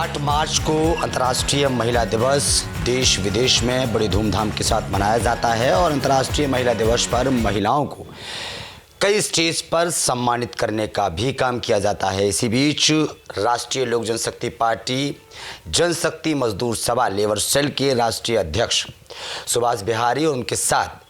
8 मार्च को अंतर्राष्ट्रीय महिला दिवस देश विदेश में बड़ी धूमधाम के साथ मनाया जाता है और अंतर्राष्ट्रीय महिला दिवस पर महिलाओं को कई स्टेज पर सम्मानित करने का भी काम किया जाता है। इसी बीच राष्ट्रीय लोक जनशक्ति पार्टी जनशक्ति मजदूर सभा लेबर सेल के राष्ट्रीय अध्यक्ष सुभाष बिहारी और उनके साथ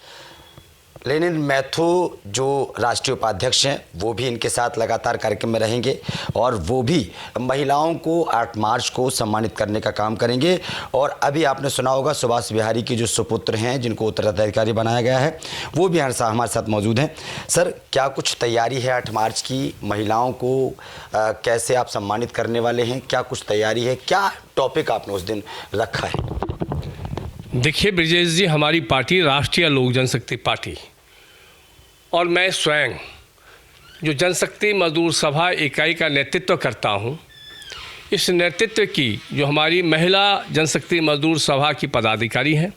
लेनिन मैथ्यू जो राष्ट्रीय उपाध्यक्ष हैं वो भी इनके साथ लगातार कार्यक्रम में रहेंगे और वो भी महिलाओं को 8 मार्च को सम्मानित करने का काम करेंगे। और अभी आपने सुना होगा सुभाष बिहारी के जो सुपुत्र हैं जिनको उत्तराधिकारी बनाया गया है वो भी हमारे साथ मौजूद हैं। सर, क्या कुछ तैयारी है 8 मार्च की? महिलाओं को कैसे आप सम्मानित करने वाले हैं? क्या कुछ तैयारी है? क्या टॉपिक आपने उस दिन रखा है? देखिए ब्रिजेश जी, हमारी पार्टी राष्ट्रीय लोक जनशक्ति पार्टी और मैं स्वयं जो जनशक्ति मजदूर सभा इकाई का नेतृत्व करता हूं, इस नेतृत्व की जो हमारी महिला जनशक्ति मजदूर सभा की पदाधिकारी हैं,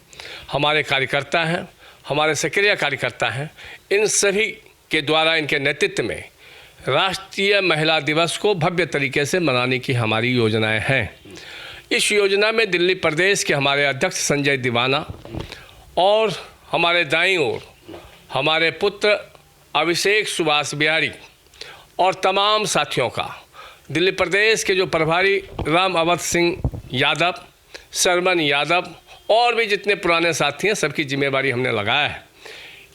हमारे कार्यकर्ता हैं, हमारे सक्रिय कार्यकर्ता हैं, इन सभी के द्वारा इनके नेतृत्व में राष्ट्रीय महिला दिवस को भव्य तरीके से मनाने की हमारी योजनाएं हैं। इस योजना में दिल्ली प्रदेश के हमारे अध्यक्ष संजय दीवाना और हमारे दाईं ओर हमारे पुत्र अभिषेक सुभाष बिहारी और तमाम साथियों का, दिल्ली प्रदेश के जो प्रभारी राम अवध सिंह यादव, शरमन यादव और भी जितने पुराने साथी हैं, सबकी जिम्मेवारी हमने लगाया है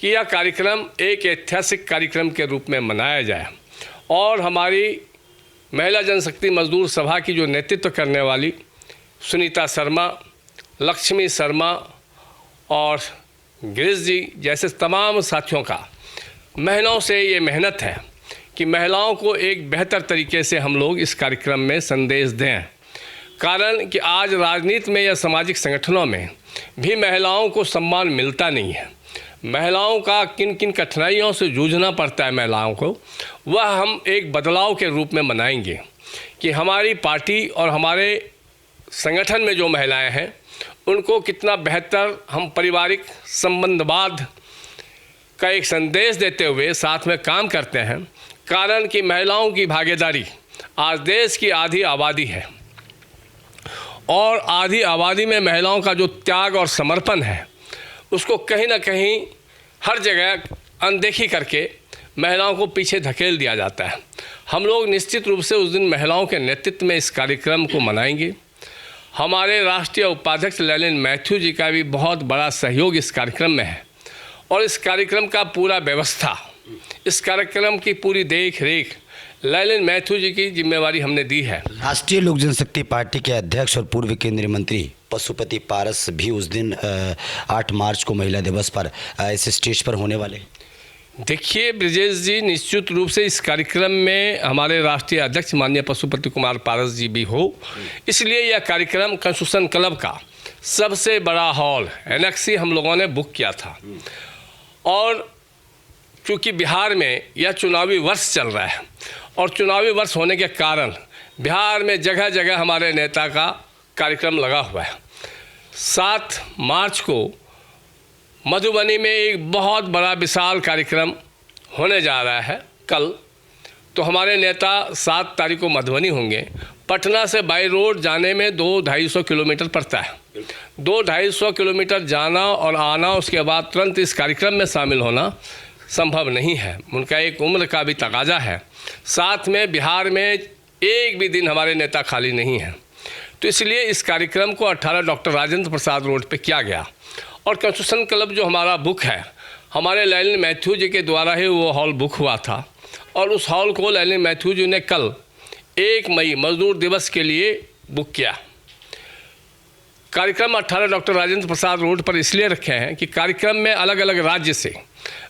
कि यह कार्यक्रम एक ऐतिहासिक कार्यक्रम के रूप में मनाया जाए। और हमारी महिला जनशक्ति मजदूर सभा की जो नेतृत्व करने वाली सुनीता शर्मा, लक्ष्मी शर्मा और गिरीश जी जैसे तमाम साथियों का महिलाओं से ये मेहनत है कि महिलाओं को एक बेहतर तरीके से हम लोग इस कार्यक्रम में संदेश दें। कारण कि आज राजनीति में या सामाजिक संगठनों में भी महिलाओं को सम्मान मिलता नहीं है। महिलाओं का किन किन कठिनाइयों से जूझना पड़ता है महिलाओं को, वह हम एक बदलाव के रूप में मनाएंगे कि हमारी पार्टी और हमारे संगठन में जो महिलाएं हैं उनको कितना बेहतर हम पारिवारिक संबंधवाद का एक संदेश देते हुए साथ में काम करते हैं। कारण कि महिलाओं की भागीदारी आज देश की आधी आबादी है और आधी आबादी में महिलाओं का जो त्याग और समर्पण है उसको कहीं ना कहीं हर जगह अनदेखी करके महिलाओं को पीछे धकेल दिया जाता है। हम लोग निश्चित रूप से उस दिन महिलाओं के नेतृत्व में इस कार्यक्रम को मनाएंगे। हमारे राष्ट्रीय उपाध्यक्ष लेनिन मैथ्यू जी का भी बहुत बड़ा सहयोग इस कार्यक्रम में है और इस कार्यक्रम का पूरा व्यवस्था, इस कार्यक्रम की पूरी देख रेख लेनिन मैथ्यू जी की जिम्मेवारी हमने दी है। राष्ट्रीय लोक जनशक्ति पार्टी के अध्यक्ष और पूर्व केंद्रीय मंत्री पशुपति पारस भी उस दिन 8 मार्च को महिला दिवस पर इस स्टेज पर होने वाले। देखिए ब्रिजेश जी, निश्चित रूप से इस कार्यक्रम में हमारे राष्ट्रीय अध्यक्ष माननीय पशुपति कुमार पारस जी भी हो, इसलिए यह कार्यक्रम कंस्ट्रक्शन क्लब का सबसे बड़ा हॉल एनेक्सी हम लोगों ने बुक किया था। और चूँकि बिहार में यह चुनावी वर्ष चल रहा है और चुनावी वर्ष होने के कारण बिहार में जगह जगह हमारे नेता का कार्यक्रम लगा हुआ है। 7 मार्च को मधुबनी में एक बहुत बड़ा विशाल कार्यक्रम होने जा रहा है कल। तो हमारे नेता 7 तारीख को मधुबनी होंगे। पटना से बाई रोड जाने में 200-250 किलोमीटर पड़ता है। 200-250 किलोमीटर जाना और आना, उसके बाद तुरंत इस कार्यक्रम में शामिल होना संभव नहीं है। उनका एक उम्र का भी तकाजा है। साथ में बिहार में एक भी दिन हमारे नेता खाली नहीं है। तो इसलिए इस कार्यक्रम को 18 डॉक्टर राजेंद्र प्रसाद रोड पे किया गया। और कंस्ट्रक्शन क्लब जो हमारा बुक है, हमारे लेनिन मैथ्यू जी के द्वारा ही वो हॉल बुक हुआ था और उस हॉल को लेनिन मैथ्यू जी ने कल 1 मई मजदूर दिवस के लिए बुक किया। कार्यक्रम 18 डॉक्टर राजेंद्र प्रसाद रोड पर इसलिए रखे हैं कि कार्यक्रम में अलग अलग राज्य से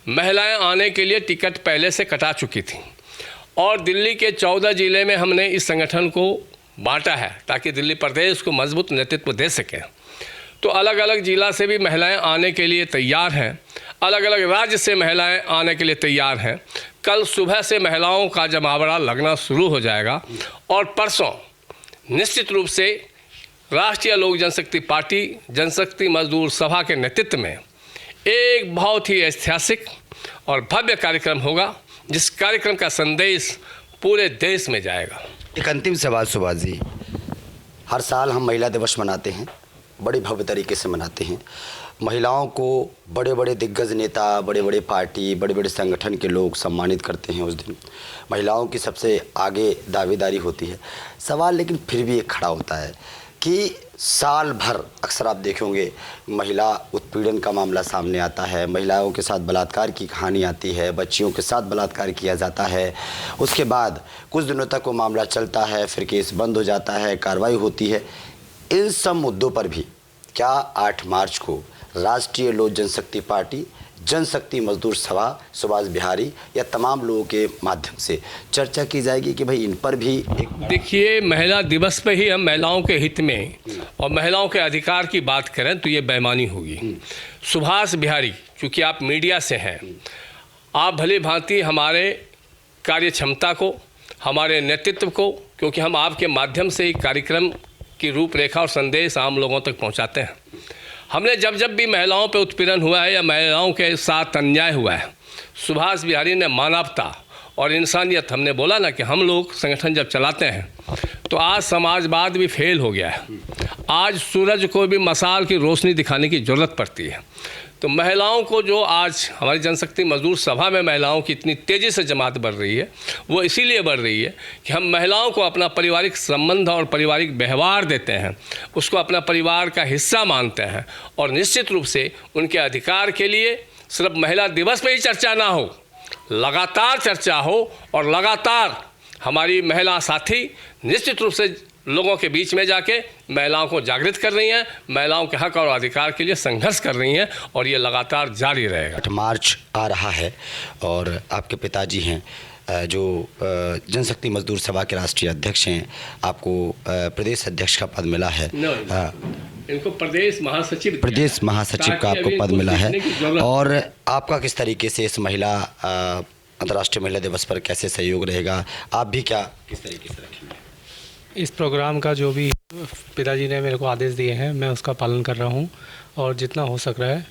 महिलाएं आने के लिए टिकट पहले से कटा चुकी थी और दिल्ली के 14 जिले में हमने इस संगठन को बांटा है ताकि दिल्ली प्रदेश को मजबूत नेतृत्व दे सकें। तो अलग अलग जिला से भी महिलाएं आने के लिए तैयार हैं, अलग अलग राज्य से महिलाएं आने के लिए तैयार हैं। कल सुबह से महिलाओं का जमावड़ा लगना शुरू हो जाएगा और परसों निश्चित रूप से राष्ट्रीय लोक जनशक्ति पार्टी जनशक्ति मजदूर सभा के नेतृत्व में एक बहुत ही ऐतिहासिक और भव्य कार्यक्रम होगा, जिस कार्यक्रम का संदेश पूरे देश में जाएगा। एक अंतिम सवाल सुभाष जी, हर साल हम महिला दिवस मनाते हैं, बड़े भव्य तरीके से मनाते हैं। महिलाओं को बड़े बड़े दिग्गज नेता, बड़े बड़े पार्टी, बड़े बड़े संगठन के लोग सम्मानित करते हैं उस दिन। महिलाओं की सबसे आगे दावेदारी होती है। सवाल लेकिन फिर भी एक खड़ा होता है कि साल भर अक्सर आप देखेंगे महिला उत्पीड़न का मामला सामने आता है, महिलाओं के साथ बलात्कार की कहानी आती है, बच्चियों के साथ बलात्कार किया जाता है। उसके बाद कुछ दिनों तक वो मामला चलता है, फिर केस बंद हो जाता है, कार्रवाई होती है। इन सब मुद्दों पर भी क्या 8 मार्च को राष्ट्रीय लोक जनशक्ति पार्टी, जनशक्ति मजदूर सभा, सुभाष बिहारी या तमाम लोगों के माध्यम से चर्चा की जाएगी कि भाई इन पर भी एक। देखिए, महिला दिवस पे ही हम महिलाओं के हित में और महिलाओं के अधिकार की बात करें तो ये बेईमानी होगी। सुभाष बिहारी, चूँकि आप मीडिया से हैं, आप भली भांति हमारे कार्य क्षमता को, हमारे नेतृत्व को, क्योंकि हम आपके माध्यम से ही कार्यक्रम की रूपरेखा और संदेश आम लोगों तक पहुंचाते हैं। हमने जब जब भी महिलाओं पर उत्पीड़न हुआ है या महिलाओं के साथ अन्याय हुआ है, सुभाष बिहारी ने मानवता और इंसानियत, हमने बोला ना कि हम लोग संगठन जब चलाते हैं तो आज समाजवाद भी फेल हो गया है। आज सूरज को भी मशाल की रोशनी दिखाने की ज़रूरत पड़ती है। तो महिलाओं को जो आज हमारी जनशक्ति मजदूर सभा में महिलाओं की इतनी तेज़ी से जमात बढ़ रही है, वो इसीलिए बढ़ रही है कि हम महिलाओं को अपना पारिवारिक संबंध और पारिवारिक व्यवहार देते हैं, उसको अपना परिवार का हिस्सा मानते हैं। और निश्चित रूप से उनके अधिकार के लिए सिर्फ महिला दिवस पर ही चर्चा ना हो, लगातार चर्चा हो और लगातार हमारी महिला साथी निश्चित रूप से लोगों के बीच में जाके महिलाओं को जागृत कर रही हैं, महिलाओं के हक और अधिकार के लिए संघर्ष कर रही हैं और ये लगातार जारी रहेगा। 8 मार्च आ रहा है और आपके पिताजी हैं जो जनशक्ति मजदूर सभा के राष्ट्रीय अध्यक्ष हैं, आपको प्रदेश अध्यक्ष का पद मिला है। इनको प्रदेश महासचिव का आपको पद मिला है। और आपका किस तरीके से इस महिला अंतर्राष्ट्रीय महिला दिवस पर कैसे सहयोग रहेगा? आप भी क्या किस तरीके से रखेंगे? इस प्रोग्राम का जो भी पिताजी ने मेरे को आदेश दिए हैं, मैं उसका पालन कर रहा हूं और जितना हो सक रहा है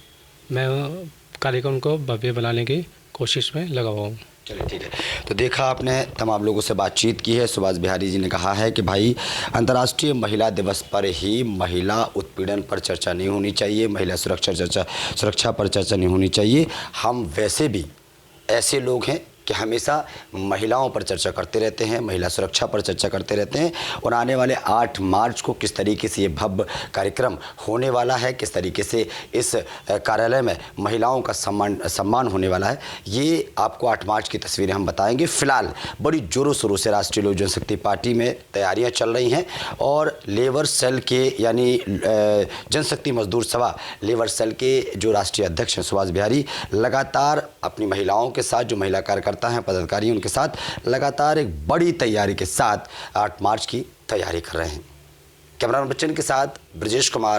मैं कार्यक्रम को भव्य बनाने की कोशिश में लगा हुआ हूँ। चलिए, ठीक है। तो देखा आपने, तमाम लोगों से बातचीत की है। सुभाष बिहारी जी ने कहा है कि भाई अंतर्राष्ट्रीय महिला दिवस पर ही महिला उत्पीड़न पर चर्चा नहीं होनी चाहिए, महिला सुरक्षा पर चर्चा नहीं होनी चाहिए। हम वैसे भी ऐसे लोग हैं कि हमेशा महिलाओं पर चर्चा करते रहते हैं, महिला सुरक्षा पर चर्चा करते रहते हैं। और आने वाले 8 मार्च को किस तरीके से ये भव्य कार्यक्रम होने वाला है, किस तरीके से इस कार्यालय में महिलाओं का सम्मान होने वाला है, ये आपको 8 मार्च की तस्वीरें हम बताएंगे। फिलहाल बड़ी जोरों शोरों से राष्ट्रीय लोक जनशक्ति पार्टी में तैयारियां चल रही हैं और लेबर सेल के यानी जनशक्ति मजदूर सभा लेबर सेल के जो राष्ट्रीय अध्यक्ष हैं सुभाष बिहारी, लगातार अपनी महिलाओं के साथ, जो महिला कार्यकर्ता हैं, पदाधिकारी, उनके साथ लगातार एक बड़ी तैयारी के साथ 8 मार्च की तैयारी कर रहे हैं। कैमरामैन बच्चन के साथ ब्रजेश कुमार।